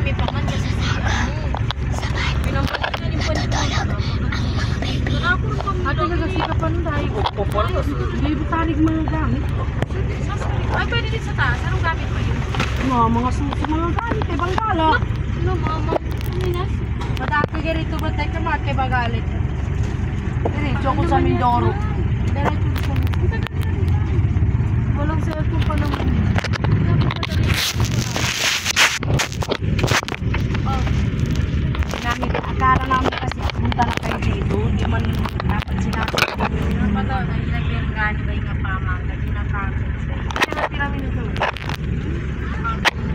marami pa man kasi pinampunan na yung panitulog. Ate nagasi ka pa nun dahil may butalig mga gamit. Ay, pwede din sa taas. Anong gamit pa yun? Mga susi mga gamit kay Banggala. Ano, mama? Minas? Madaki ganito ba tayo kamat kay Bagalit? Diretso ko sa Mindoro. Diretso ko sa Mindoro. Walang cellphone pa naman. Akala namin kasi punta na kayo dito. Hindi man dapat sinabi. Ano ba ito? Nailagyan gani ba yung pamang? Kasi nakakit sa iyo. Kasi natira minuto.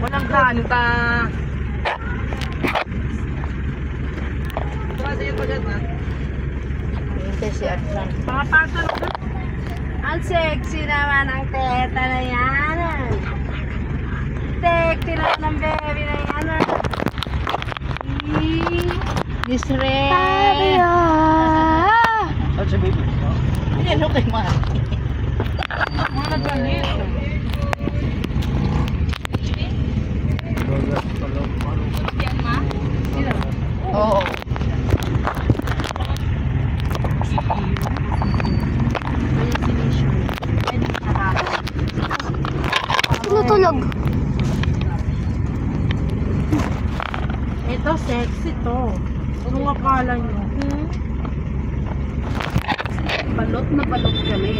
Walang ganta. Mga patalo ka. Ang sexy naman ang teta na yan. Sexy naman ang baby na yan. Yusre. Tayo. Ano sa baby? Ayan, okay, man. Mga nagpalit. Yan, ma? Oo. Tulog. Ito, sexy to. Anong akala nyo? Balot na balot kami.